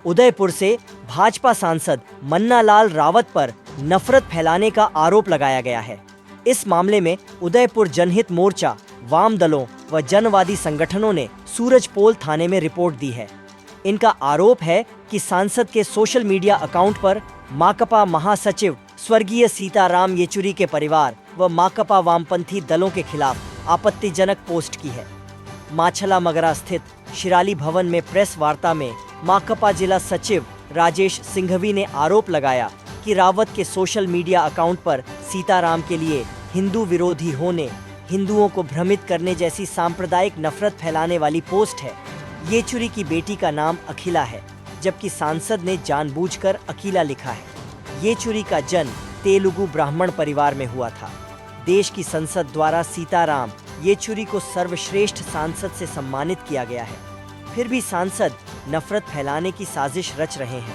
उदयपुर से भाजपा सांसद मन्नालाल रावत पर नफरत फैलाने का आरोप लगाया गया है। इस मामले में उदयपुर जनहित मोर्चा, वाम दलों व जनवादी संगठनों ने सूरजपोल थाने में रिपोर्ट दी है। इनका आरोप है कि सांसद के सोशल मीडिया अकाउंट पर माकपा महासचिव स्वर्गीय सीताराम येचुरी के परिवार व माकपा वामपंथी दलों के खिलाफ आपत्तिजनक पोस्ट की है। माछला मगरा स्थित शिराली भवन में प्रेस वार्ता में माकपा जिला सचिव राजेश सिंघवी ने आरोप लगाया कि रावत के सोशल मीडिया अकाउंट पर सीताराम के लिए हिंदू विरोधी होने, हिंदुओं को भ्रमित करने जैसी सांप्रदायिक नफरत फैलाने वाली पोस्ट है। येचुरी की बेटी का नाम अखिला है, जबकि सांसद ने जानबूझकर अकीला लिखा है। येचुरी का जन्म तेलुगु ब्राह्मण परिवार में हुआ था। देश की संसद द्वारा सीताराम येचुरी को सर्वश्रेष्ठ सांसद से सम्मानित किया गया है। फिर भी सांसद नफरत फैलाने की साजिश रच रहे हैं।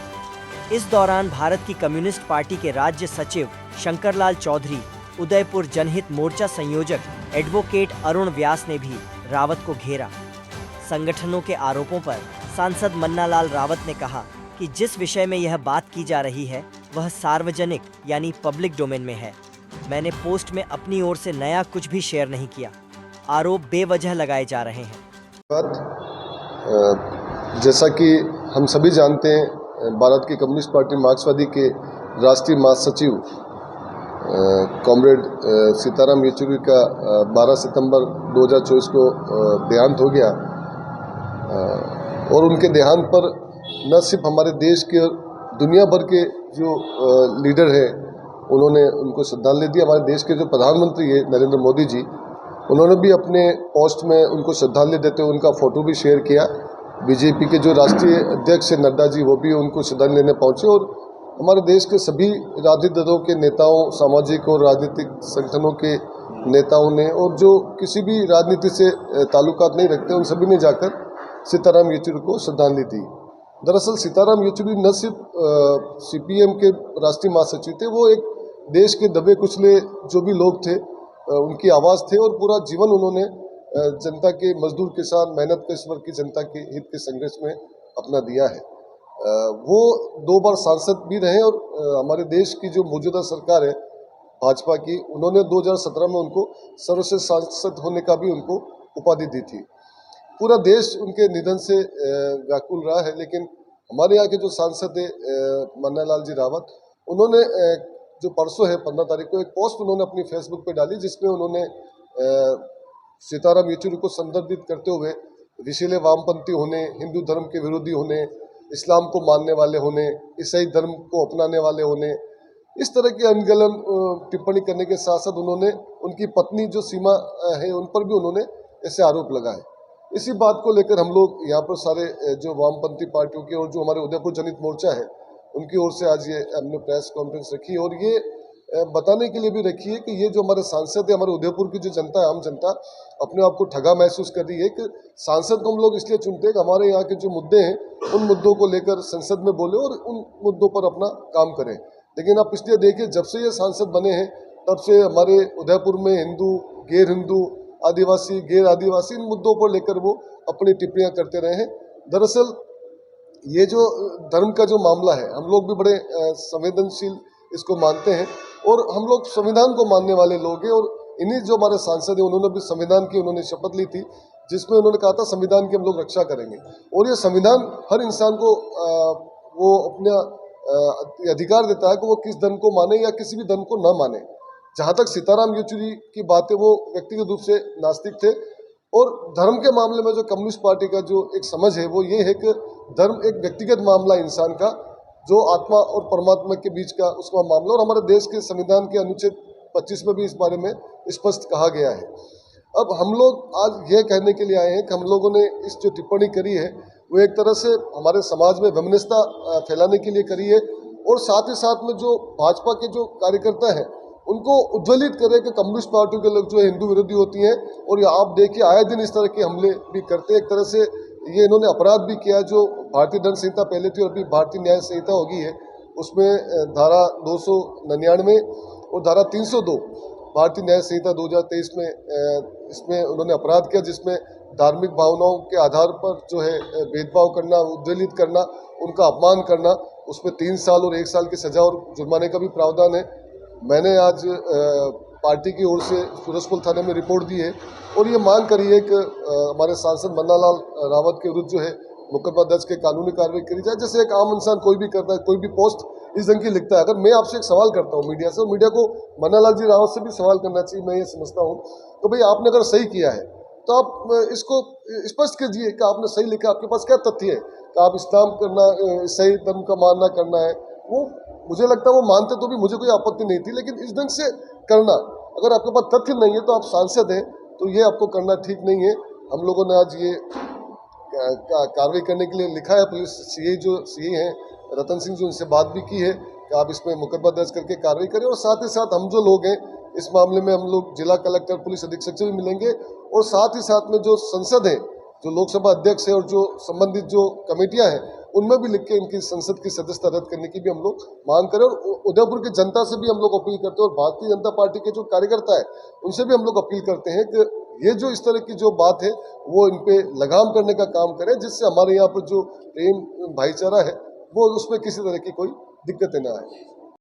इस दौरान भारत की कम्युनिस्ट पार्टी के राज्य सचिव शंकरलाल चौधरी, उदयपुर जनहित मोर्चा संयोजक एडवोकेट अरुण व्यास ने भी रावत को घेरा। संगठनों के आरोपों पर सांसद मन्नालाल रावत ने कहा कि जिस विषय में यह बात की जा रही है वह सार्वजनिक यानी पब्लिक डोमेन में है। मैंने पोस्ट में अपनी ओर से नया कुछ भी शेयर नहीं किया। आरोप बेवजह लगाए जा रहे हैं। जैसा कि हम सभी जानते हैं, भारत की कम्युनिस्ट पार्टी मार्क्सवादी के राष्ट्रीय महासचिव कॉमरेड सीताराम येचुरी का 12 सितंबर 2024 को देहांत हो गया। और उनके देहांत पर न सिर्फ हमारे देश के, दुनिया भर के जो लीडर हैं उन्होंने उनको श्रद्धांजलि दी। हमारे देश के जो प्रधानमंत्री है नरेंद्र मोदी जी, उन्होंने भी अपने पोस्ट में उनको श्रद्धांजलि देते हुए उनका फोटो भी शेयर किया। बीजेपी के जो राष्ट्रीय अध्यक्ष है नड्डा जी, वो भी उनको श्रद्धांजलि देने पहुंचे। और हमारे देश के सभी राजनीतिक दलों के नेताओं, सामाजिक और राजनीतिक संगठनों के नेताओं ने, और जो किसी भी राजनीति से ताल्लुकात नहीं रखते, उन सभी ने जाकर सीताराम येचुरी को श्रद्धांजलि दी। दरअसल सीताराम येचुरी न सिर्फ सीपीएम के राष्ट्रीय महासचिव थे, वो एक देश के दबे कुचले जो भी लोग थे उनकी आवाज़ थे। और पूरा जीवन उन्होंने जनता के, मजदूर किसान, मेहनत कश वर्ग की जनता के हित के संघर्ष में अपना दिया है। वो 2 बार सांसद भी रहे। और हमारे देश की जो मौजूदा सरकार है भाजपा की, उन्होंने 2017 में उनको सर्वश्रेष्ठ सांसद होने का भी उनको उपाधि दी थी। पूरा देश उनके निधन से व्याकुल रहा है। लेकिन हमारे यहाँ के जो सांसद है मन्नालाल जी रावत, उन्होंने जो परसों है 15 तारीख को एक पोस्ट उन्होंने अपनी फेसबुक पे डाली, जिसमें उन्होंने सीताराम येचुरी को संदर्भित करते हुए विशीले वामपंथी होने, हिंदू धर्म के विरोधी होने, इस्लाम को मानने वाले होने, ईसाई धर्म को अपनाने वाले होने, इस तरह की अनगढ़ टिप्पणी करने के साथ साथ उन्होंने उनकी पत्नी जो सीमा है उन पर भी उन्होंने ऐसे आरोप लगाए। इसी बात को लेकर हम लोग यहाँ पर सारे जो वामपंथी पार्टियों के और जो हमारे उदयपुर जनहित मोर्चा है उनकी ओर से आज ये हमने प्रेस कॉन्फ्रेंस रखी। और ये बताने के लिए भी रखी है कि ये जो हमारे सांसद है, हमारे उदयपुर की जो जनता है, आम जनता अपने आप को ठगा महसूस कर रही है कि सांसद को हम लोग इसलिए चुनते हैं कि हमारे यहाँ के जो मुद्दे हैं उन मुद्दों को लेकर संसद में बोले और उन मुद्दों पर अपना काम करें। लेकिन आप पिछले देखिए, जब से ये सांसद बने हैं तब से हमारे उदयपुर में हिंदू, गैर हिंदू, आदिवासी, गैर आदिवासी, इन मुद्दों पर लेकर वो अपनी टिप्पणियाँ करते रहे हैं। दरअसल ये जो धर्म का जो मामला है, हम लोग भी बड़े संवेदनशील इसको मानते हैं और हम लोग संविधान को मानने वाले लोग हैं। और इन्हीं जो हमारे सांसद हैं उन्होंने भी संविधान की उन्होंने शपथ ली थी, जिसमें उन्होंने कहा था संविधान की हम लोग रक्षा करेंगे। और ये संविधान हर इंसान को वो अपना अधिकार देता है कि वो किस धर्म को माने या किसी भी धर्म को न माने। जहाँ तक सीताराम येचुरी की बात है, वो व्यक्तिगत रूप से नास्तिक थे। और धर्म के मामले में जो कम्युनिस्ट पार्टी का जो एक समझ है वो ये है कि धर्म एक व्यक्तिगत मामला इंसान का, जो आत्मा और परमात्मा के बीच का उसका मामला। और हमारे देश के संविधान के अनुच्छेद 25 में भी इस बारे में स्पष्ट कहा गया है। अब हम लोग आज यह कहने के लिए आए हैं कि हम लोगों ने इस जो टिप्पणी करी है वो एक तरह से हमारे समाज में वैमनस्यता फैलाने के लिए करी है। और साथ ही साथ में जो भाजपा के जो कार्यकर्ता हैं उनको उज्ज्वलित करें कि कम्युनिस्ट पार्टियों के लोग जो है हिंदू विरोधी होती हैं। और ये आप देखिए आए दिन इस तरह के हमले भी करते हैं। एक तरह से ये इन्होंने अपराध भी किया, जो भारतीय दंड संहिता पहले थी और अभी भारतीय न्याय संहिता हो गई है, उसमें धारा 299 और धारा 302 भारतीय न्याय संहिता 2023 में इसमें उन्होंने अपराध किया, जिसमें धार्मिक भावनाओं के आधार पर जो है भेदभाव करना, उद्वेलित करना, उनका अपमान करना, उसमें 3 साल और 1 साल की सजा और जुर्माने का भी प्रावधान है। मैंने आज पार्टी की ओर से सूरजपुर थाने में रिपोर्ट दी है और ये मांग करी है कि हमारे सांसद मन्ना लाल रावत के विरुद्ध जो है मुकदमा दर्ज के कानूनी कार्रवाई करी जाए। जैसे एक आम इंसान कोई भी करता है, कोई भी पोस्ट इस ढंग की लिखता है। अगर मैं आपसे एक सवाल करता हूँ मीडिया से, और मीडिया को मन्ना लाल जी रावत से भी सवाल करना चाहिए, मैं ये समझता हूँ, तो भाई आपने अगर सही किया है तो आप इसको स्पष्ट कीजिए कि आपने सही लिखा, आपके पास क्या तथ्य है कि आप इस्लाम करना, सही धर्म का मानना करना है। वो मुझे लगता है वो मानते तो भी मुझे कोई आपत्ति नहीं थी, लेकिन इस ढंग से करना, अगर आपके पास तथ्य नहीं है तो आप सांसद हैं तो ये आपको करना ठीक नहीं है। हम लोगों ने आज ये कार्रवाई करने के लिए लिखा है। पुलिस सीआई हैं रतन सिंह जी, उनसे बात भी की है कि आप इसमें मुकदमा दर्ज करके कार्रवाई करें, और साथ ही साथ हम जो लोग हैं इस मामले में हम लोग जिला कलेक्टर, पुलिस अधीक्षक से भी मिलेंगे, और साथ ही साथ में जो संसद है, जो लोकसभा अध्यक्ष है और जो संबंधित जो कमेटियां हैं, उनमें भी लिख के इनकी संसद की सदस्यता रद्द करने की भी हम लोग मांग करें। और उदयपुर की जनता से भी हम लोग अपील करते हैं, और भारतीय जनता पार्टी के जो कार्यकर्ता है उनसे भी हम लोग अपील करते हैं कि ये जो इस तरह की जो बात है वो इन पे लगाम करने का काम करें, जिससे हमारे यहाँ पर जो प्रेम भाईचारा है वो उसमें किसी तरह की कोई दिक्कतें ना आए।